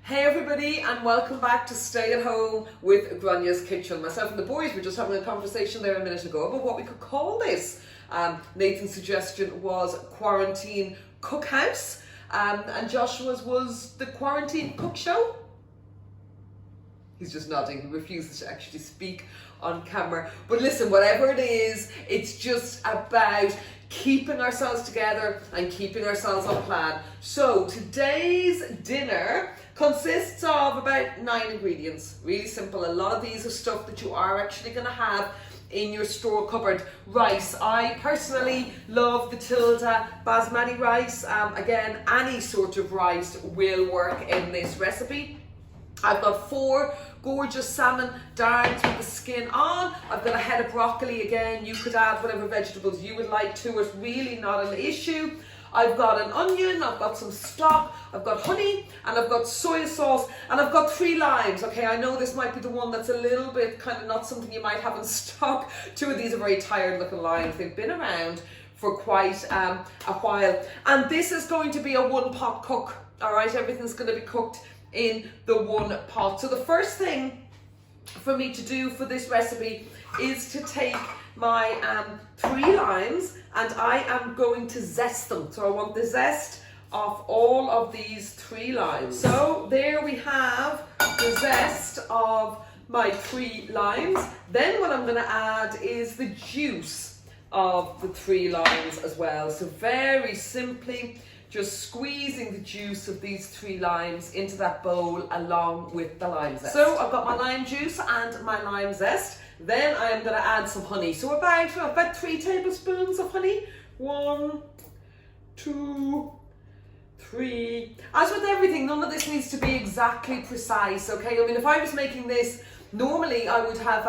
Hey everybody, and welcome back to Stay at Home with Grainne's Kitchen. Myself and the boys were just having a conversation there a minute ago about what we could call this. Nathan's suggestion was quarantine cookhouse, and Joshua's was the quarantine cook show. He's just nodding, he refuses to actually speak on camera. But listen, whatever it is, it's just about keeping ourselves together and keeping ourselves on plan. So today's dinner consists of about 9 ingredients. Really simple. A lot of these are stuff that you are actually going to have in your store cupboard. Rice. I personally love the Tilda basmati rice. Again, any sort of rice will work in this recipe. I've got 4 gorgeous salmon darns with the skin on. I've got a head of broccoli. Again, you could add whatever vegetables you would like to. It's really not an issue. I've got an onion, I've got some stock, I've got honey, and I've got soy sauce, and I've got 3 limes. Okay, I know this might be the one that's a little bit kind of not something you might have in stock. 2 of these are very tired looking limes. They've been around for quite a while. And this is going to be a 1-pot cook. All right, everything's going to be cooked in the 1 pot. So the first thing for me to do for this recipe is to take my 3 limes, and I am going to zest them. So I want the zest of all of these 3 limes. So there we have the zest of my 3 limes. Then what I'm going to add is the juice of the 3 limes as well. So very simply, just squeezing the juice of these 3 limes into that bowl along with the lime zest. So I've got my lime juice and my lime zest. Then I am going to add some honey. So about 3 tablespoons of honey. 1, 2, 3. As with everything, none of this needs to be exactly precise, okay? I mean, if I was making this, normally I would have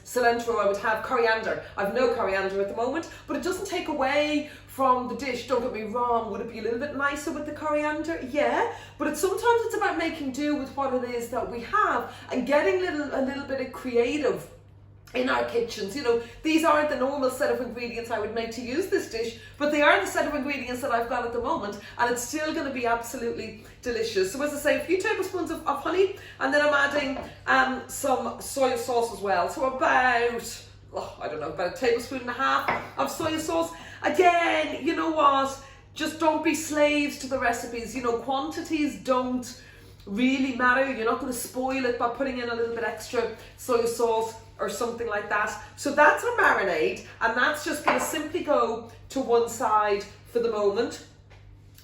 cilantro, I would have coriander. I've no coriander at the moment, but it doesn't take away from the dish. Don't get me wrong, would it be a little bit nicer with the coriander? Yeah, but sometimes it's about making do with what it is that we have and getting a little bit of creative in our kitchens. You know, these aren't the normal set of ingredients I would make to use this dish, but they are the set of ingredients that I've got at the moment, and it's still going to be absolutely delicious. So as I say, a few tablespoons of honey, and then I'm adding some soy sauce as well. So about, I don't know, about 1.5 tablespoons of soy sauce. Again, you know what, just don't be slaves to the recipes. You know, quantities don't really matter. You're not going to spoil it by putting in a little bit extra soy sauce or something like that. So that's a marinade, and that's just going to simply go to one side for the moment.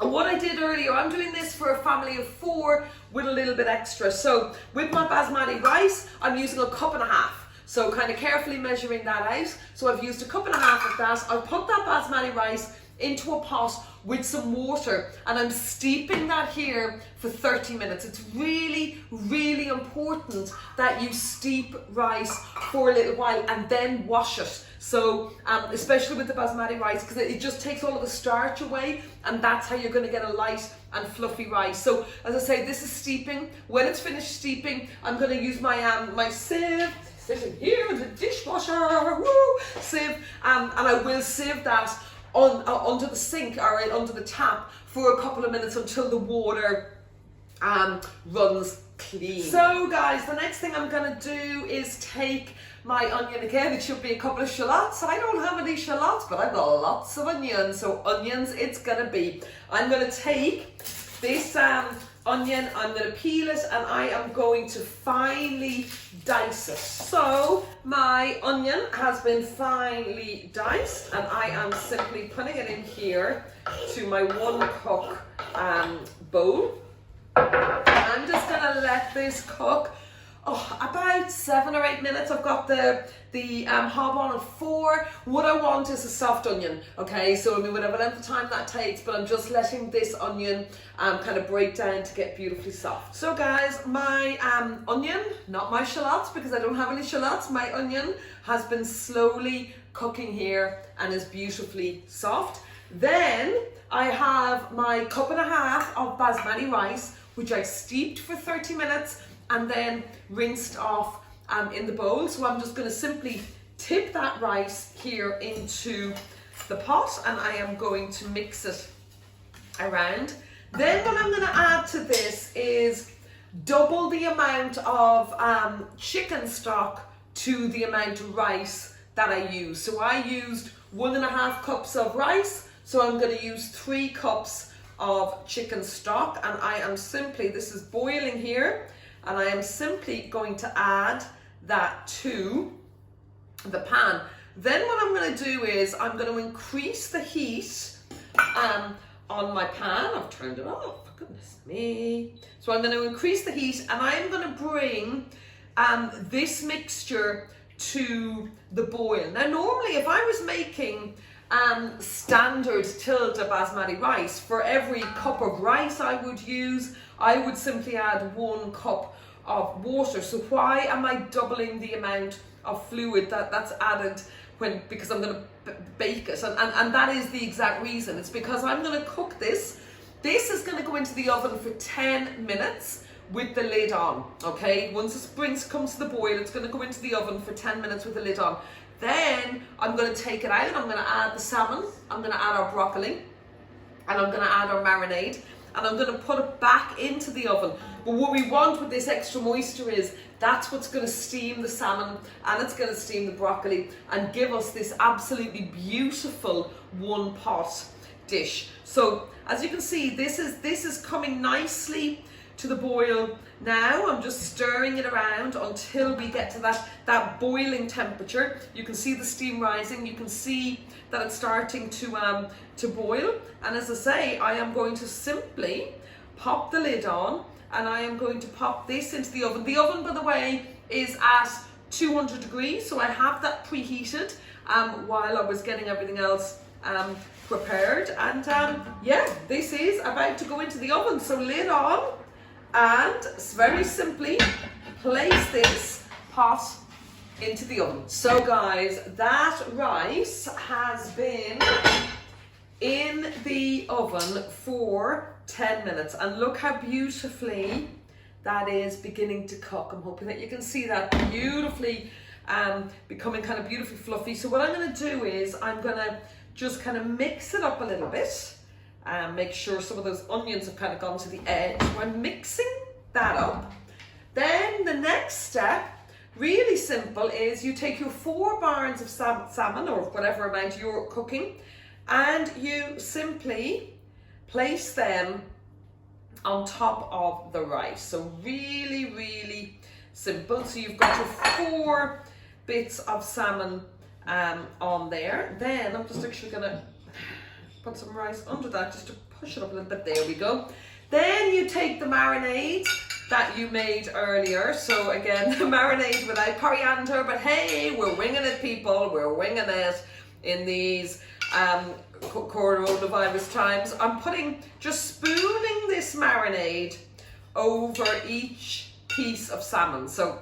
And what I did earlier, I'm doing this for a family of 4 with a little bit extra. So with my basmati rice, I'm using 1.5 cups. So kind of carefully measuring that out. So I've used 1.5 cups of that. I've put that basmati rice into a pot with some water, and I'm steeping that here for 30 minutes. It's really, really important that you steep rice for a little while and then wash it. So especially with the basmati rice, because it just takes all of the starch away, and that's how you're going to get a light and fluffy rice. So as I say, this is steeping. When it's finished steeping, I'm going to use my my sieve, sitting here in the dishwasher, sieve, and I will sieve that under the sink or under the tap for a couple of minutes until the water runs clean. So guys, the next thing I'm going to do is take my onion. Again, it should be a couple of shallots. I don't have any shallots, but I've got lots of onions, so onions it's going to be. I'm going to take this onion, I'm going to peel it, and I am going to finely dice it. So my onion has been finely diced, and I am simply putting it in here to my 1 cup bowl. I'm just going to let this cook about 7 or 8 minutes. I've got the hob on at 4. What I want is a soft onion, okay? So I mean, whatever length of time that takes, but I'm just letting this onion kind of break down to get beautifully soft. So guys, my onion, not my shallots, because I don't have any shallots, my onion has been slowly cooking here and is beautifully soft. Then I have my 1.5 cups of basmati rice, which I steeped for 30 minutes and then rinsed off in the bowl. So I'm just going to simply tip that rice here into the pot, and I am going to mix it around. Then what I'm going to add to this is double the amount of chicken stock to the amount of rice that I use. So I used 1.5 cups of rice, so I'm going to use 3 cups of chicken stock, and I am simply, this is boiling here, and I am simply going to add that to the pan. Then what I'm going to do is I'm going to increase the heat on my pan. I've turned it off, goodness me. So I'm going to increase the heat, and I'm going to bring this mixture to the boil. Now normally if I was making standard tilde basmati rice, for every cup of rice I would simply add 1 cup of water. So why am I doubling the amount of fluid that's added because I'm going to bake it? And that is the exact reason. It's because I'm going to cook this. This is going to go into the oven for 10 minutes with the lid on, okay? Once it comes to the boil, it's going to go into the oven for 10 minutes with the lid on. Then I'm going to take it out, I'm going to add the salmon, I'm going to add our broccoli, and I'm going to add our marinade, and I'm going to put it back into the oven. But what we want with this extra moisture is that's what's going to steam the salmon, and it's going to steam the broccoli and give us this absolutely beautiful one pot dish. So as you can see, this is coming nicely to the boil now. I'm just stirring it around until we get to that boiling temperature. You can see the steam rising, you can see that it's starting to boil, and as I say, I am going to simply pop the lid on, and I am going to pop this into the oven. The oven, by the way, is at 200 degrees, so I have that preheated while I was getting everything else prepared, and yeah, this is about to go into the oven. So lid on, and very simply place this pot into the oven. So guys, that rice has been in the oven for 10 minutes, and look how beautifully that is beginning to cook. I'm hoping that you can see that beautifully becoming kind of beautifully fluffy. So what I'm going to do is I'm going to just kind of mix it up a little bit. Make sure some of those onions have kind of gone to the edge. So I'm mixing that up. Then the next step, really simple, is you take your 4 barns of salmon, or whatever amount you're cooking, and you simply place them on top of the rice. So really, really simple. So you've got your 4 bits of salmon on there. Then I'm just actually gonna put some rice under that just to push it up a little bit. There we go. Then you take the marinade that you made earlier. So again, the marinade without coriander, but hey, we're winging it, people. We're winging it in these coronavirus times. I'm just spooning this marinade over each piece of salmon. So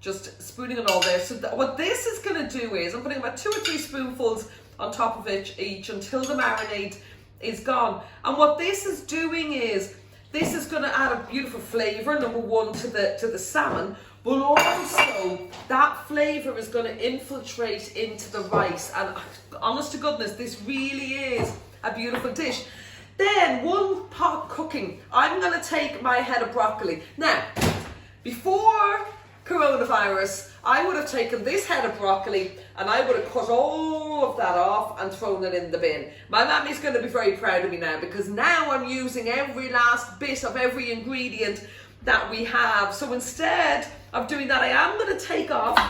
just spooning it all there. So what this is going to do is I'm putting about 2 or 3 spoonfuls on top of each until the marinade is gone. And what this is doing is this is going to add a beautiful flavour, number 1, to the salmon, but also that flavour is going to infiltrate into the rice. And honest to goodness, this really is a beautiful dish. Then 1 pot cooking, I'm going to take my head of broccoli. Now, before coronavirus, I would have taken this head of broccoli and I would have cut all of that off and thrown it in the bin. My mammy's going to be very proud of me now, because now I'm using every last bit of every ingredient that we have. So instead of doing that, I am going to take off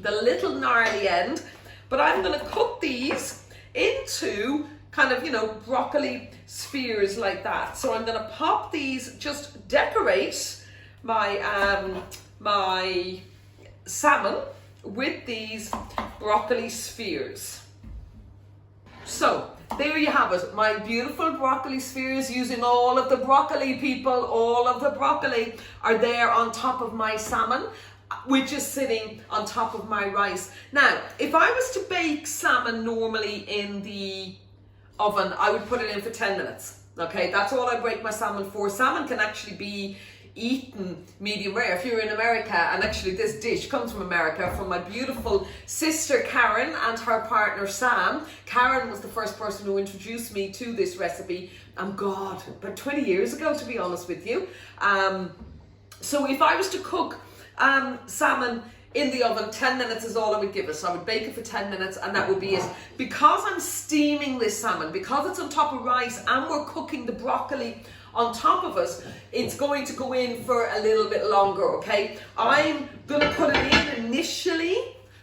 the little gnarly end, but I'm going to cook these into kind of, you know, broccoli spheres like that. So I'm going to pop these, just decorate my my salmon with these broccoli spheres. So there you have it, my beautiful broccoli spheres, using all of the broccoli, people. All of the broccoli are there on top of my salmon, which is sitting on top of my rice. Now, if I was to bake salmon normally in the oven, I would put it in for 10 minutes. Okay, that's all I break my salmon for. Salmon can actually be eaten medium rare. If you're in America, and actually this dish comes from America, from my beautiful sister Karen and her partner Sam. Karen was the first person who introduced me to this recipe, God, about 20 years ago, to be honest with you. So if I was to cook salmon in the oven, 10 minutes is all I would give it. So I would bake it for 10 minutes and that would be it. Because I'm steaming this salmon, because it's on top of rice and we're cooking the broccoli on top of it, it's going to go in for a little bit longer, okay? I'm going to put it in initially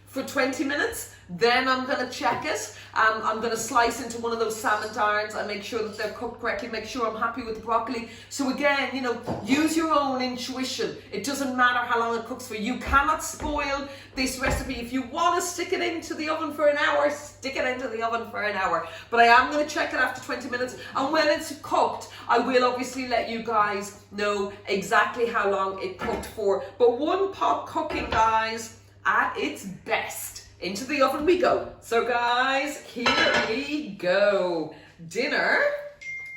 for 20 minutes. Then I'm going to check it. I'm going to slice into one of those salmon darns and make sure that they're cooked correctly, make sure I'm happy with the broccoli. So again, you know, use your own intuition. It doesn't matter how long it cooks for. You cannot spoil this recipe. If you want to stick it into the oven for an hour, stick it into the oven for an hour. But I am going to check it after 20 minutes. And when it's cooked, I will obviously let you guys know exactly how long it cooked for. But one pot cooking, guys, at its best. Into the oven we go. So guys, here we go. Dinner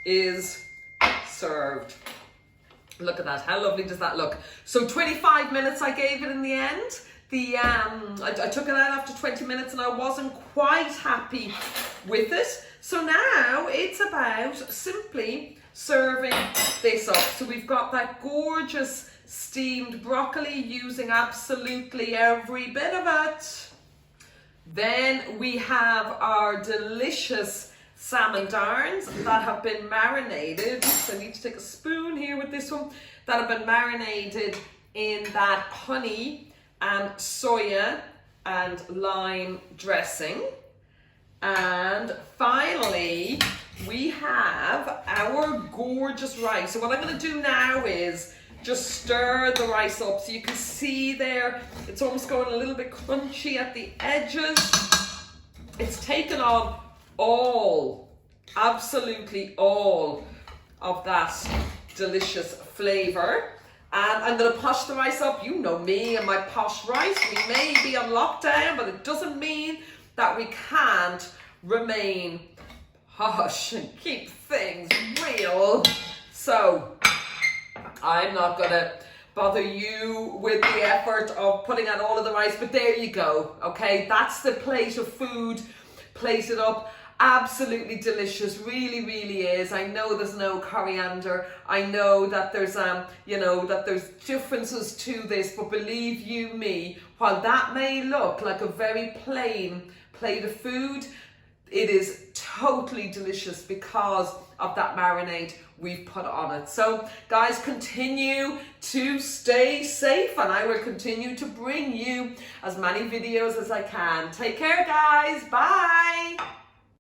is served. Look at that. How lovely does that look? So 25 minutes I gave it in the end. I took it out after 20 minutes and I wasn't quite happy with it. So now it's about simply serving this up. So we've got that gorgeous steamed broccoli, using absolutely every bit of it. Then we have our delicious salmon darns that have been marinated. So I need to take a spoon here with this one. That have been marinated in that honey and soya and lime dressing. And finally, we have our gorgeous rice. So what I'm going to do now is just stir the rice up. So you can see there, it's almost going a little bit crunchy at the edges. It's taken on absolutely all of that delicious flavor. And I'm going to posh the rice up. You know me and my posh rice. We may be on lockdown, but it doesn't mean that we can't remain posh and keep things real. So I'm not going to bother you with the effort of putting out all of the rice, but there you go, okay? That's the plate of food plated up. Absolutely delicious, really, really is. I know there's no coriander. I know that there's, you know, that there's differences to this, but believe you me, while that may look like a very plain plate of food, it is totally delicious because of that marinade we've put on it. So guys, continue to stay safe and I will continue to bring you as many videos as I can. Take care, guys. Bye.